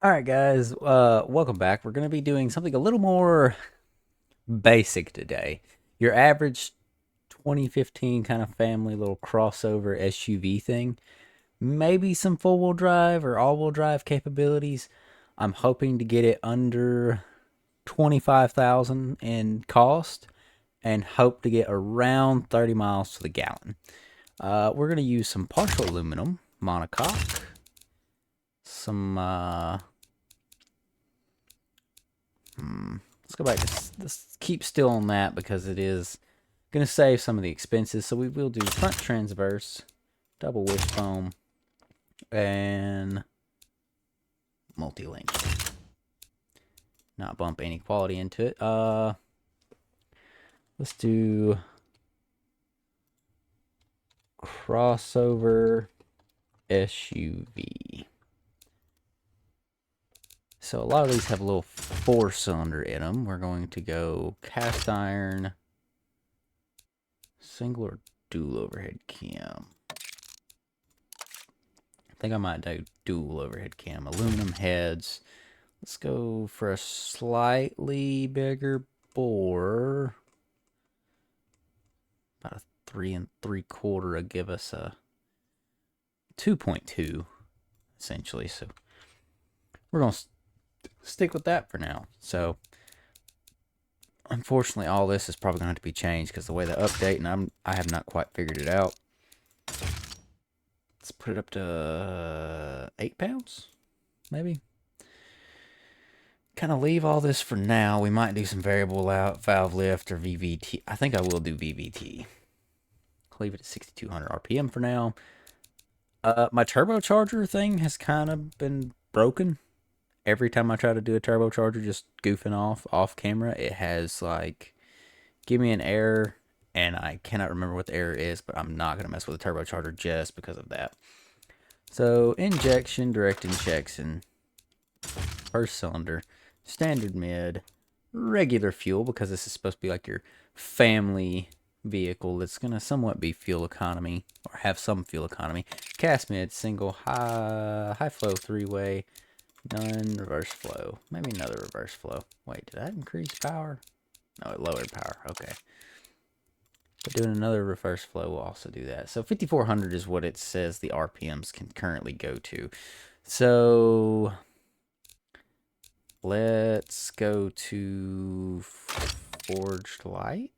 All right, guys, welcome back. We're going to be doing something a little more basic today. Your average 2015 kind of family little crossover SUV thing. Maybe some four-wheel drive or all-wheel drive capabilities. I'm hoping to get it under 25,000 in cost and hope to get around 30 miles to the gallon. We're going to use some partial aluminum monocoque, some let's go back to let's keep still on that because it is going to save some of the expenses. So we will do front transverse, double wishbone, and multi-link. Not bump any quality into it. Let's do crossover SUV. So a lot of these have a little four-cylinder in them. We're going to go cast iron, single or dual overhead cam. I think I might do dual overhead cam. Aluminum heads. Let's go for a slightly bigger bore. About a 3 3/4 to give us a 2.2, essentially. So we're going to stick with that for now. So unfortunately, all this is probably going to have to be changed because the way they update, and I have not quite figured it out. Let's put it up to 8 pounds, maybe. Kind of leave all this for now. We might do some variable valve lift or VVT. I think I will do VVT. Leave it at 6,200 RPM for now. My turbocharger thing has kind of been broken. Every time I try to do a turbocharger, just goofing off camera, it has like give me an error, and I cannot remember what the error is, but I'm not gonna mess with the turbocharger just because of that. So injection, direct injection, first cylinder, standard mid, regular fuel, because this is supposed to be like your family vehicle that's going to somewhat be fuel economy or have some fuel economy. Cast mid, single, high flow, three-way, none, reverse flow. Maybe another reverse flow. Wait, did that increase power? No, it lowered power. Okay. But doing another reverse flow will also do that. So 5,400 is what it says the RPMs can currently go to. So let's go to forged light.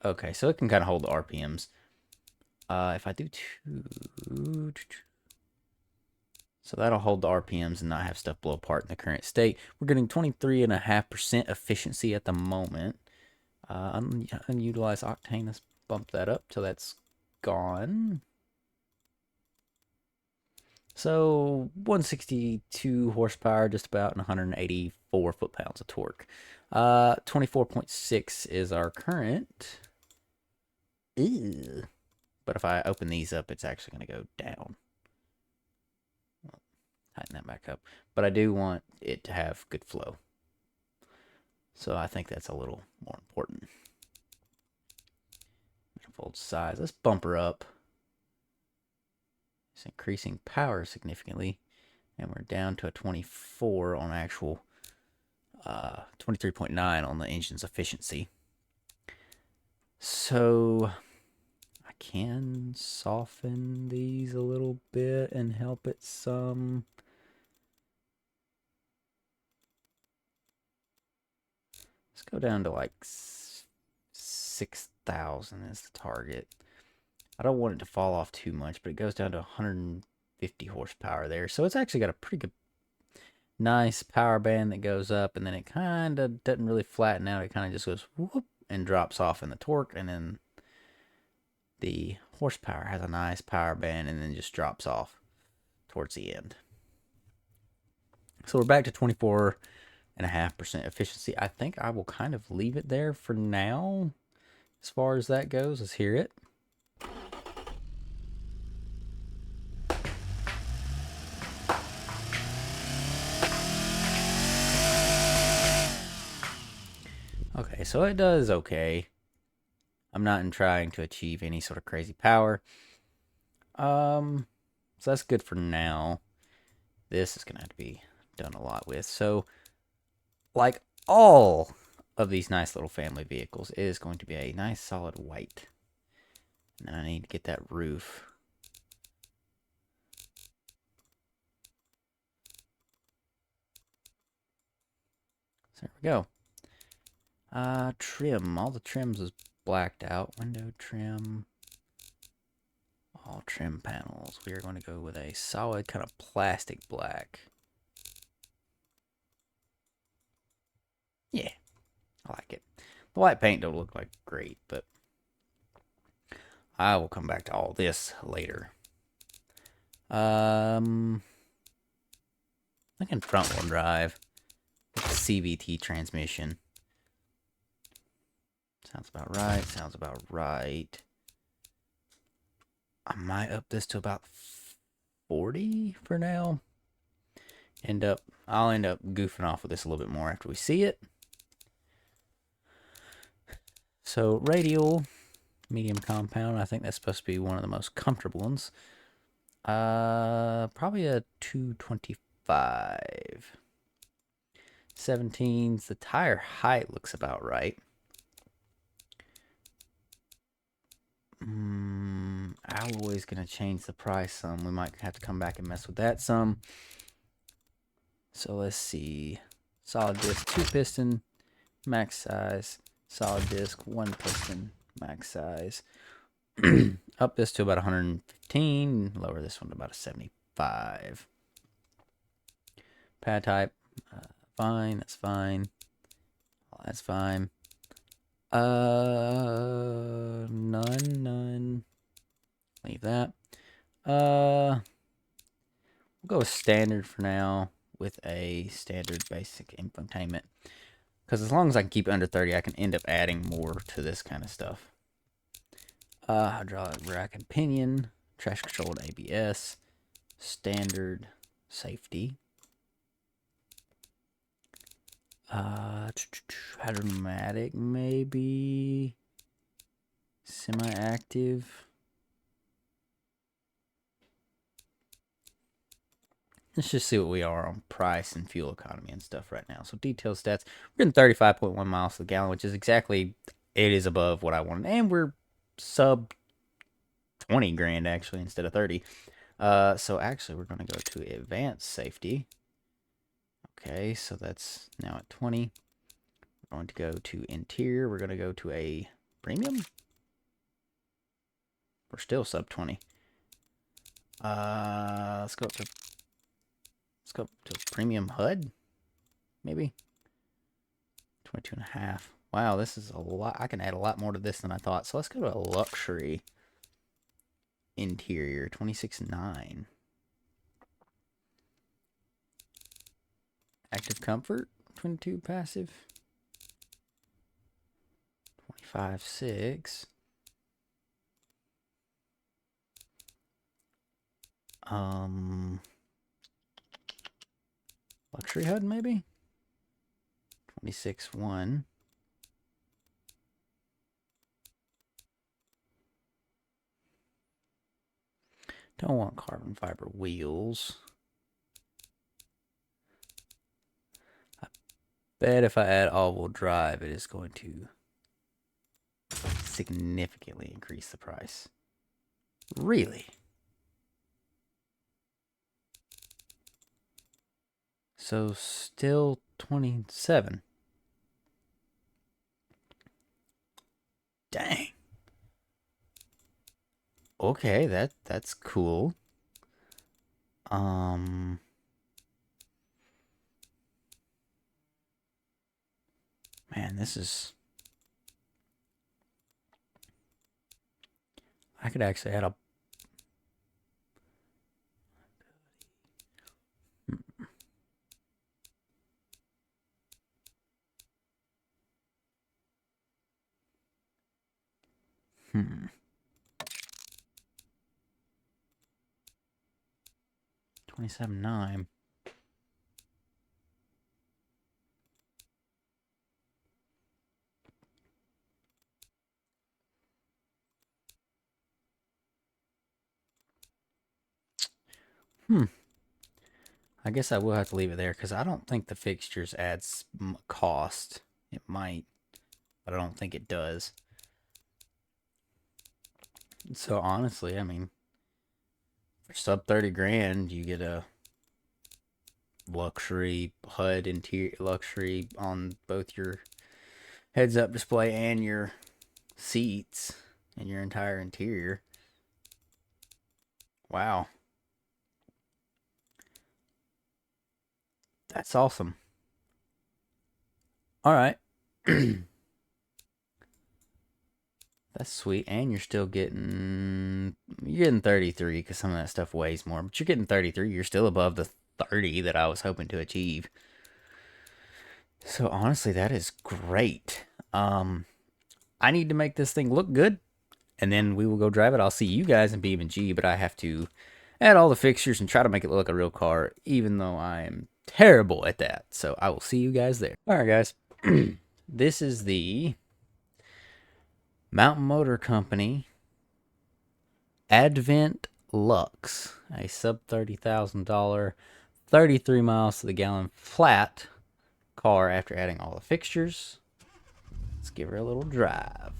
Okay, so it can kind of hold the RPMs. If I do two, so that'll hold the RPMs and not have stuff blow apart in the current state. We're getting 23.5% efficiency at the moment. Unutilized octane, let's bump that up till that's gone. So 162 horsepower, just about, and 184 foot-pounds of torque. 24.6 is our current. Ew. But if I open these up, it's actually going to go down. Tighten that back up. But I do want it to have good flow. So I think that's a little more important. Manifold size. Let's bump her up. It's increasing power significantly. And we're down to a 24 on actual 23.9 on the engine's efficiency. So I can soften these a little bit and help it some. Let's go down to like 6,000 as the target. I don't want it to fall off too much, but it goes down to 150 horsepower there. So it's actually got a pretty good, nice power band that goes up, and then it kind of doesn't really flatten out. It kind of just goes whoop and drops off in the torque, and then the horsepower has a nice power band and then just drops off towards the end. So we're back to 24.5% efficiency. I think I will kind of leave it there for now as far as that goes. Let's hear it. Okay, so it does okay. I'm not trying to achieve any sort of crazy power. So that's good for now. This is going to have to be done a lot with. So, like all of these nice little family vehicles, it is going to be a nice solid white. And then I need to get that roof. So there we go. Trim. All the trims is blacked out. Window trim. All trim panels. We are going to go with a solid kind of plastic black. Yeah, I like it. The white paint don't look like great, but I will come back to all this later. Thinking front wheel drive with the CVT transmission. Sounds about right. Sounds about right. I might up this to about 40 for now. I'll end up goofing off with this a little bit more after we see it. So radial, medium compound. I think that's supposed to be one of the most comfortable ones. Probably a 225. 17s. The tire height looks about right. Alloy's gonna change the price some. We might have to come back and mess with that some. So let's see. Solid disc 2 piston, max size. Solid disc 1 piston, max size. Up this to about 115. Lower this one to about a 75. Pad type, fine. That's fine. That's fine. None. Leave that. We'll go with standard for now with a standard basic infotainment. Because as long as I can keep it under 30, I can end up adding more to this kind of stuff. Hydraulic rack and pinion, traction control and ABS, standard safety. Hydromatic maybe. Semi-active. Let's just see what we are on price and fuel economy and stuff right now. So detailed stats. We're getting 35.1 miles to the gallon, which is exactly, it is above what I wanted. And we're sub 20 grand actually instead of 30. So actually we're going to go to advanced safety. Okay, so that's now at 20. We're going to go to interior. We're going to go to a premium. We're still sub 20. Let's go to premium HUD, maybe 22.5. Wow, this is a lot. I can add a lot more to this than I thought. So let's go to a luxury interior, 26.9. Active comfort, 22 passive, 25.6. Luxury HUD maybe 26.1. Don't want carbon fiber wheels. I bet if I add all-wheel drive, it is going to significantly increase the price. Really? So still 27. Dang. Okay, that's cool. Man, this is, I could actually add a hmm. 27.9. I guess I will have to leave it there because I don't think the fixtures adds cost. It might, but I don't think it does. So honestly, I mean, for sub 30 grand, you get a luxury HUD interior, luxury on both your heads-up display and your seats and your entire interior. Wow. That's awesome. All right. That's sweet. And you're still getting 33 because some of that stuff weighs more, but you're getting 33. You're still above the 30 that I was hoping to achieve. So honestly, that is great. I need to make this thing look good, and then we will go drive it. I'll see you guys in Beamng, but I have to add all the fixtures and try to make it look like a real car, even though I am terrible at that. So I will see you guys there. All right, guys. This is the Mountain Motor Company Advent Lux, a sub $30,000, 33 miles to the gallon flat car after adding all the fixtures. Let's give her a little drive.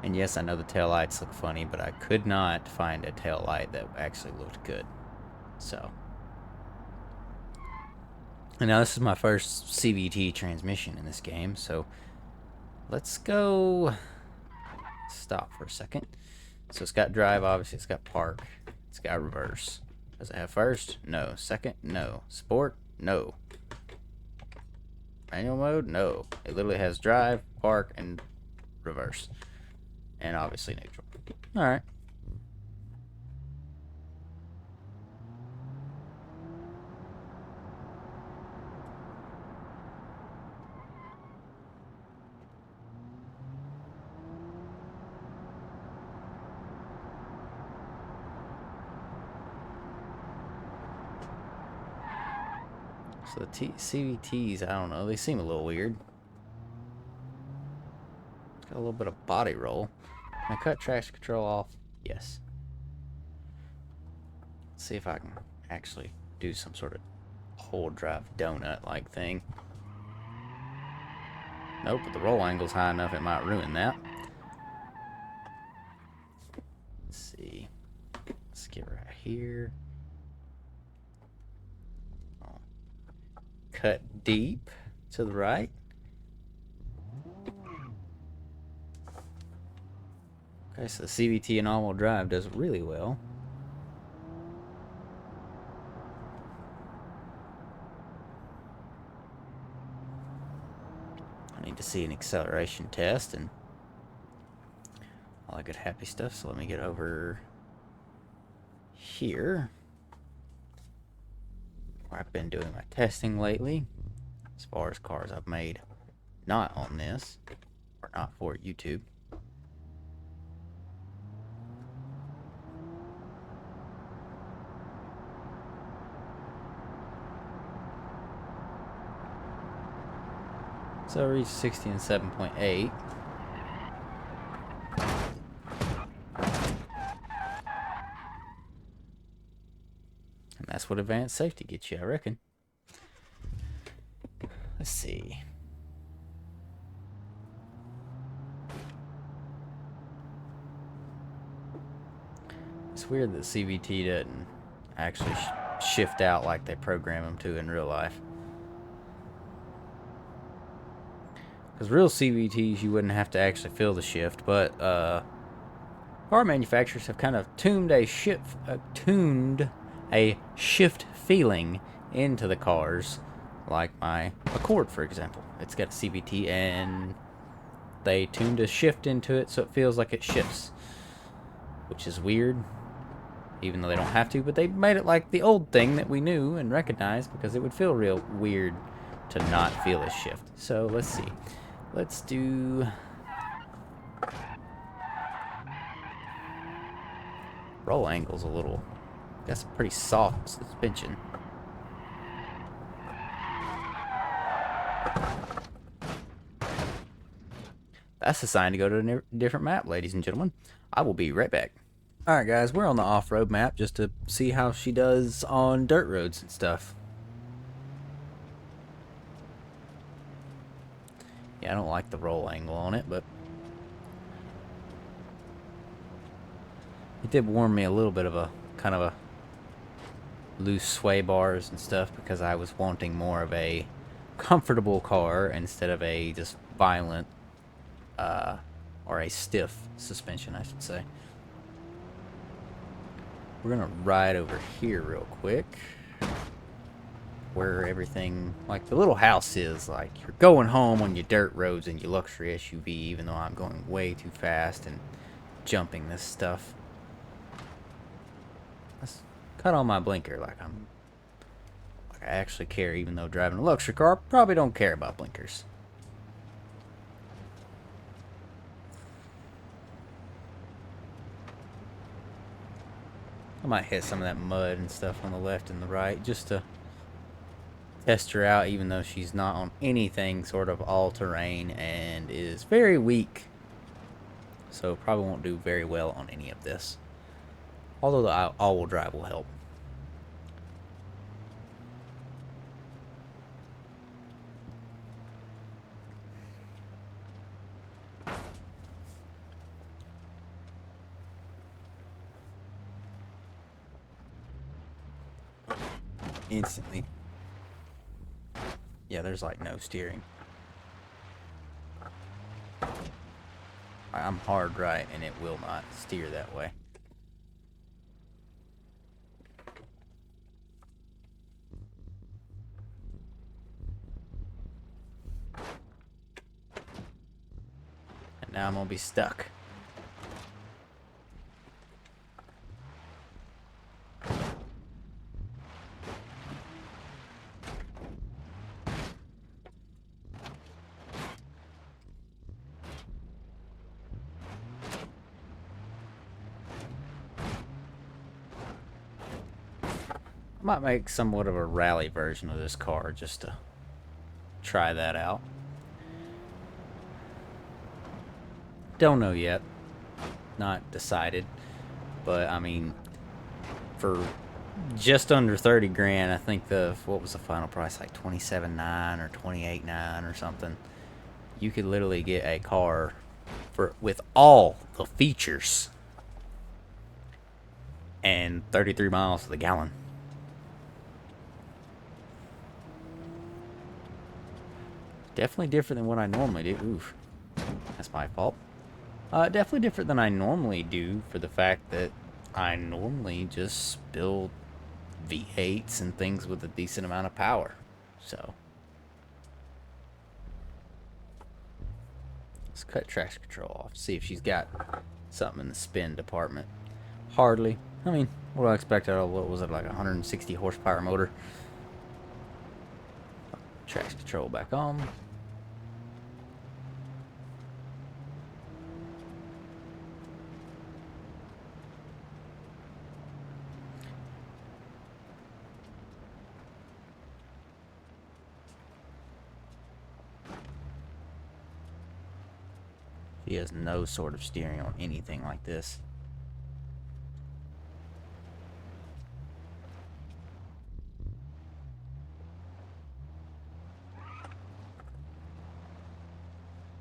And yes, I know the taillights look funny, but I could not find a taillight that actually looked good. So. And now this is my first CVT transmission in this game, so let's go stop for a second. So it's got drive, obviously it's got park, it's got reverse. Does it have first? No. Second? No. Sport? No. Manual mode? No. It literally has drive, park, and reverse. And obviously neutral. Alright. So the CVTs, I don't know, they seem a little weird. It's got a little bit of body roll. Can I cut traction control off? Yes. Let's see if I can actually do some sort of whole drive donut-like thing. Nope, but the roll angle's high enough it might ruin that. Let's see. Let's get right here. Oh. Cut deep to the right. Okay, so the CVT and all-wheel drive does really well. I need to see an acceleration test and all that good happy stuff, so let me get over here where I've been doing my testing lately as far as cars I've made not on this or not for YouTube. So I reached 60 and 7.8. And that's what advanced safety gets you, I reckon. Let's see. It's weird that CVT doesn't actually shift out like they program them to in real life. Because real CVTs, you wouldn't have to actually feel the shift, but car manufacturers have kind of tuned a shift feeling into the cars, like my Accord, for example. It's got a CVT, and they tuned a shift into it so it feels like it shifts, which is weird, even though they don't have to, but they made it like the old thing that we knew and recognized, because it would feel real weird to not feel a shift. So let's see. Let's do Roll angle's a little... That's a pretty soft suspension. That's a sign to go to a different map, ladies and gentlemen. I will be right back. Alright guys, we're on the off-road map just to see how she does on dirt roads and stuff. Yeah, I don't like the roll angle on it, but it did warn me a little bit of a kind of a loose sway bars and stuff because I was wanting more of a comfortable car instead of a just violent or a stiff suspension, I should say. We're gonna ride over here real quick where everything, like the little house is, like you're going home on your dirt roads and your luxury SUV, even though I'm going way too fast and jumping this stuff. Let's cut on my blinker like I actually care, even though driving a luxury car, probably don't care about blinkers. I might hit some of that mud and stuff on the left and the right just to test her out, even though she's not on anything sort of all-terrain and is very weak. So probably won't do very well on any of this. Although the all-wheel drive will help. Instantly. Yeah, there's like no steering. I'm hard right and it will not steer that way. And now I'm gonna be stuck. I might make somewhat of a rally version of this car just to try that out. Don't know yet. Not decided. But I mean, for just under 30 grand, I think what was the final price, like 27.9 or 28.9 or something. You could literally get a car with all the features and 33 miles to the gallon. Definitely different than what I normally do. Oof, that's my fault. Definitely different than I normally do for the fact that I normally just build V8s and things with a decent amount of power. So let's cut traction control off. See if she's got something in the spin department. Hardly. I mean, what do I expect out of, what was it, like 160 horsepower motor? Traction control back on. She has no sort of steering on anything like this.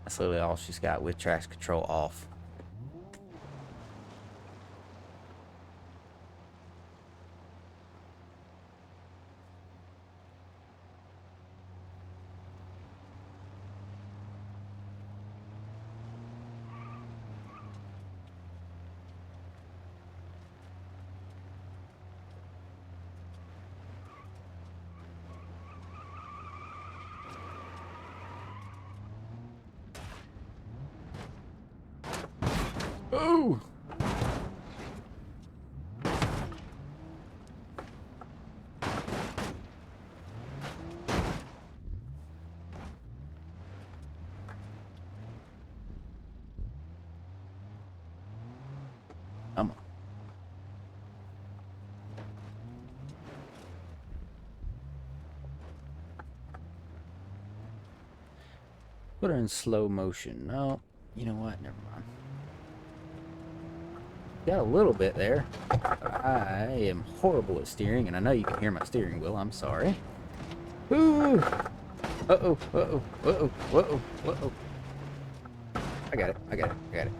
That's literally all she's got with traction control off. Ooh! Come on. Put her in slow motion. No, you know what? Never mind. Got a little bit there. I am horrible at steering, and I know you can hear my steering wheel. I'm sorry. Ooh! Uh-oh, uh-oh, uh-oh, uh-oh, uh-oh. I got it, I got it, I got it.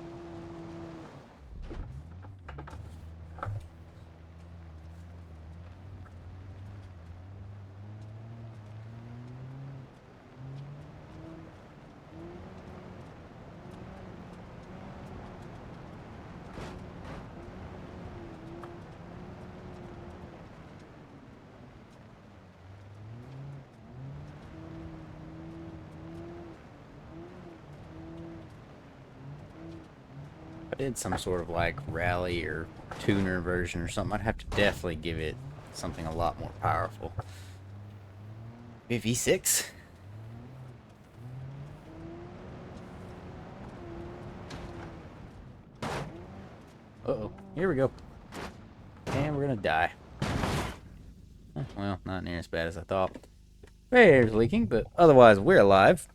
If I did some sort of like rally or tuner version or something, I'd have to definitely give it something a lot more powerful. Maybe V6? Uh-oh, here we go. And we're gonna die. Well, not near as bad as I thought. Air's leaking, but otherwise we're alive.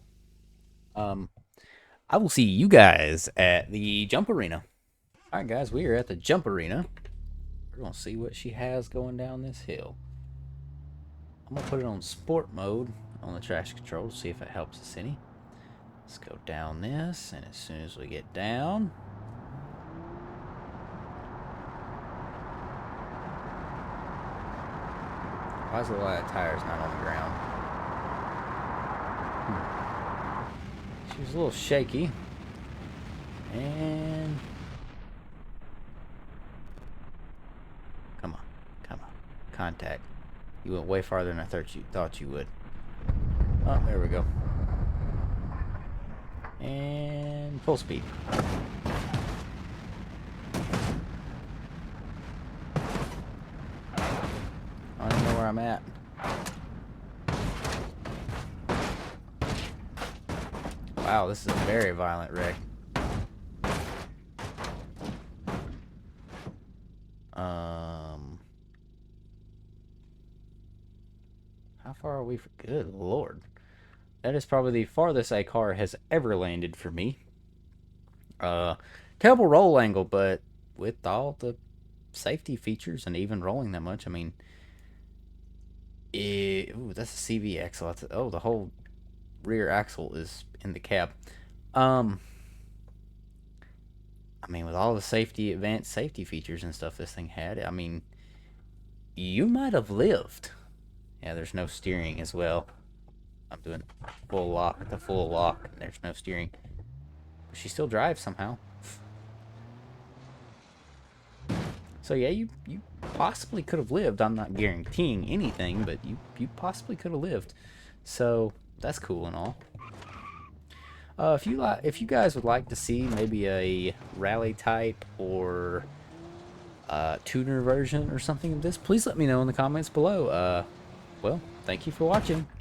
I will see you guys at the jump arena. Alright guys, we are at the jump arena. We're gonna see what she has going down this hill. I'm gonna put it on sport mode on the traction control to see if it helps us any. Let's go down this, and as soon as we get down, why is the light tires not on the ground? She was a little shaky. And come on, come on, contact. You went way farther than I thought you would. Oh, there we go. And full speed. I don't even know where I'm at. Wow, this is a very violent wreck. How far are we for? Good Lord. That is probably the farthest a car has ever landed for me. Terrible roll angle, but with all the safety features and even rolling that much, I mean, ooh, that's a CV axle. Oh, the whole rear axle is in the cab. I mean, with all the advanced safety features and stuff this thing had, I mean, you might have lived. Yeah, there's no steering as well. I'm doing full lock, and there's no steering. But she still drives somehow. So yeah, you possibly could have lived. I'm not guaranteeing anything, but you possibly could have lived. So that's cool and all. If you guys would like to see maybe a rally type or tuner version or something of this, please let me know in the comments below. Well, thank you for watching.